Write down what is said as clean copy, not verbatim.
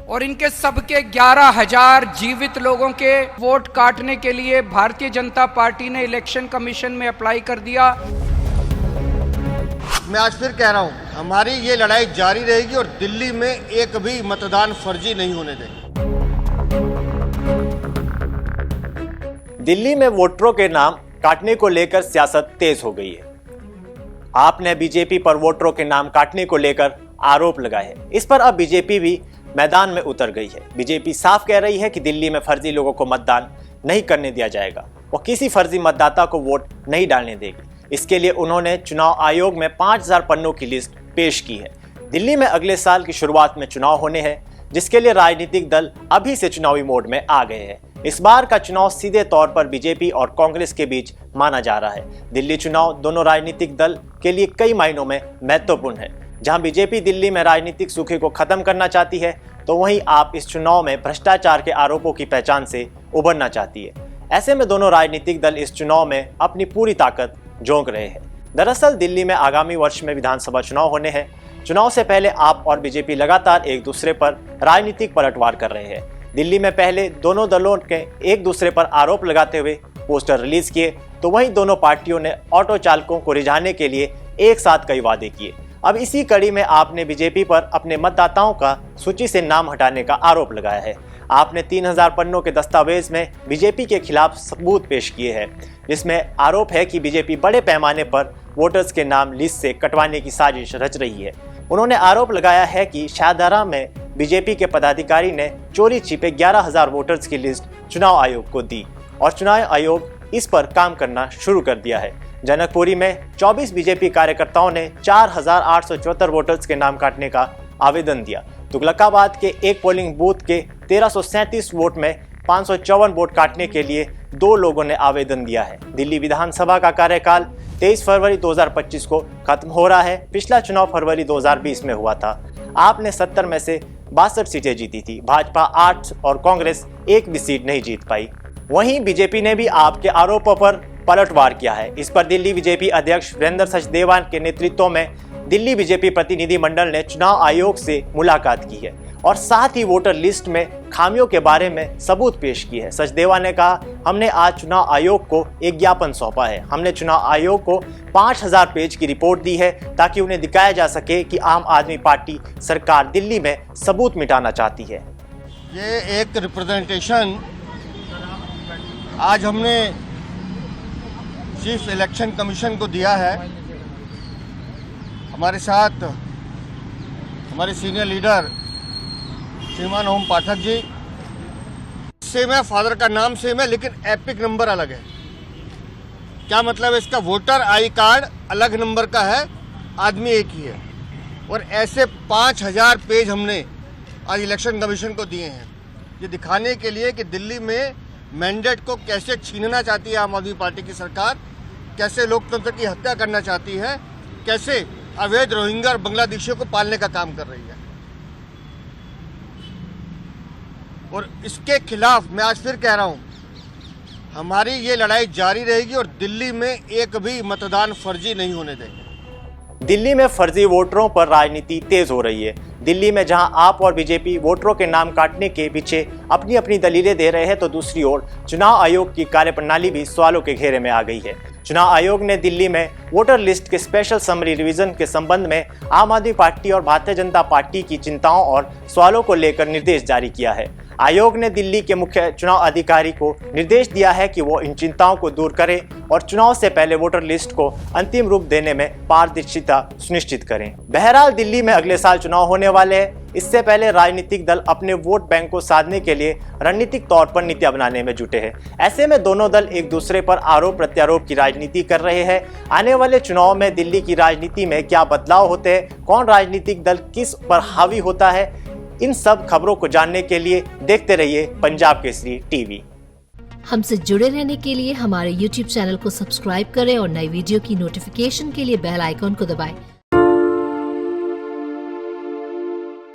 और इनके सबके 11,000 जीवित लोगों के वोट काटने के लिए भारतीय जनता पार्टी ने इलेक्शन कमीशन में अप्लाई कर दिया। मैं आज फिर कह रहा हूं, हमारी ये लड़ाई जारी रहेगी और दिल्ली में एक भी मतदान फर्जी नहीं होने देंगे। दिल्ली में वोटरों के नाम काटने को लेकर सियासत तेज हो गई है। आपने बीजेपी पर वोटरों के नाम काटने को लेकर आरोप लगाए हैं। इस पर अब बीजेपी भी मैदान में उतर गई है। बीजेपी साफ कह रही है कि दिल्ली में फर्जी लोगों को मतदान नहीं करने दिया जाएगा। वो किसी फर्जी मतदाता को वोट नहीं डालने देगी। इसके लिए उन्होंने चुनाव आयोग में 5,000 पन्नों की लिस्ट पेश की है। दिल्ली में अगले साल की शुरुआत में चुनाव होने हैं, जिसके लिए राजनीतिक दल अभी से चुनावी मोड में आ गए हैं। इस बार का चुनाव सीधे तौर पर बीजेपी और कांग्रेस के बीच माना जा रहा है। दिल्ली चुनाव दोनों राजनीतिक दल के लिए कई मायनों में महत्वपूर्ण है। जहां बीजेपी दिल्ली में राजनीतिक सूखे को खत्म करना चाहती है, तो वहीं आप इस चुनाव में भ्रष्टाचार के आरोपों की पहचान से उभरना चाहती है। ऐसे में दोनों राजनीतिक दल इस चुनाव में अपनी पूरी ताकत झोंक रहे हैं। दरअसल दिल्ली में आगामी वर्ष में विधानसभा चुनाव होने हैं। चुनाव से पहले आप और बीजेपी लगातार एक दूसरे पर राजनीतिक पलटवार कर रहे हैं। दिल्ली में पहले दोनों दलों के एक दूसरे पर आरोप लगाते हुए पोस्टर रिलीज किए, तो वहीं दोनों पार्टियों ने ऑटो चालकों को रिझाने के लिए एक साथ कई वादे किए। अब इसी कड़ी में आपने बीजेपी पर अपने मतदाताओं का सूची से नाम हटाने का आरोप लगाया है। आपने 3,000 पन्नों के दस्तावेज में बीजेपी के खिलाफ सबूत पेश किए हैं, जिसमें आरोप है कि बीजेपी बड़े पैमाने पर वोटर्स के नाम लिस्ट से कटवाने की साजिश रच रही है। उन्होंने आरोप लगाया है कि शाहदरा में बीजेपी के पदाधिकारी ने चोरी छिपे 11,000 वोटर्स की लिस्ट चुनाव आयोग को दी और चुनाव आयोग इस पर काम करना शुरू कर दिया है। जनकपुरी में 24 बीजेपी कार्यकर्ताओं ने 4,874 वोटर्स के नाम काटने का आवेदन दिया। तुगलकाबाद के एक पोलिंग बूथ के 1337 वोट में 554 वोट काटने के लिए 2 लोगों ने आवेदन दिया है। दिल्ली विधानसभा का कार्यकाल 23 फरवरी 2025 को खत्म हो रहा है। पिछला चुनाव फरवरी 2020 में हुआ था। आपने 70 में से 62 सीटें जीती थी। भाजपा 8 और कांग्रेस 1 भी सीट नहीं जीत पाई। वहीं बीजेपी ने भी आपके आरोपों पर पलटवार किया है। इस पर दिल्ली बीजेपी अध्यक्ष वीरेंद्र सचदेवा के नेतृत्व में दिल्ली बीजेपी प्रतिनिधि मंडल ने चुनाव आयोग से मुलाकात की है और साथ ही वोटर लिस्ट में खामियों के बारे में सबूत पेश किए हैं। सचदेवा ने कहा, हमने आज चुनाव आयोग को एक ज्ञापन सौंपा है। हमने चुनाव आयोग को 5,000 पेज की रिपोर्ट दी है ताकि उन्हें दिखाया जा सके कि आम आदमी पार्टी सरकार दिल्ली में सबूत मिटाना चाहती है। ये एक रिप्रेजेंटेशन आज हमने चीफ इलेक्शन कमीशन को दिया है। हमारे साथ हमारे सीनियर लीडर श्रीमान ओम पाठक जी, सेम है, फादर का नाम सेम है, लेकिन एपिक नंबर अलग है। क्या मतलब है इसका? वोटर आई कार्ड अलग नंबर का है, आदमी एक ही है। और ऐसे 5,000 पेज हमने आज इलेक्शन कमीशन को दिए हैं, ये दिखाने के लिए कि दिल्ली में मैंडेट को कैसे छीनना चाहती है आम आदमी पार्टी की सरकार, कैसे लोकतंत्र की हत्या करना चाहती है, कैसे अवैध रोहिंग्या और बांग्लादेशियों को पालने का काम कर रही है। और इसके खिलाफ मैं आज फिर कह रहा हूं, हमारी ये लड़ाई जारी रहेगी और दिल्ली में एक भी मतदान फर्जी नहीं होने देंगे। दिल्ली में फर्जी वोटरों पर राजनीति तेज हो रही है। दिल्ली में जहां आप और बीजेपी वोटरों के नाम काटने के पीछे अपनी अपनी दलीलें दे रहे हैं, तो दूसरी ओर चुनाव आयोग की कार्यप्रणाली भी सवालों के घेरे में आ गई है। चुनाव आयोग ने दिल्ली में वोटर लिस्ट के स्पेशल समरी रिवीजन के संबंध में आम आदमी पार्टी और भारतीय जनता पार्टी की चिंताओं और सवालों को लेकर निर्देश जारी किया है। आयोग ने दिल्ली के मुख्य चुनाव अधिकारी को निर्देश दिया है कि वो इन चिंताओं को दूर करें और चुनाव से पहले वोटर लिस्ट को अंतिम रूप देने में पारदर्शिता सुनिश्चित करें। बहरहाल दिल्ली में अगले साल चुनाव होने वाले हैं। इससे पहले राजनीतिक दल अपने वोट बैंक को साधने के लिए रणनीतिक तौर पर नीतियां बनाने में जुटे हैं। ऐसे में दोनों दल एक दूसरे पर आरोप प्रत्यारोप की राजनीति कर रहे हैं। आने वाले चुनाव में दिल्ली की राजनीति में क्या बदलाव होते हैं, कौन राजनीतिक दल किस पर हावी होता है, इन सब खबरों को जानने के लिए देखते रहिए पंजाब केसरी टीवी। हमसे जुड़े रहने के लिए हमारे YouTube चैनल को सब्सक्राइब करें और नई वीडियो की नोटिफिकेशन के लिए बेल आइकॉन को दबाएं।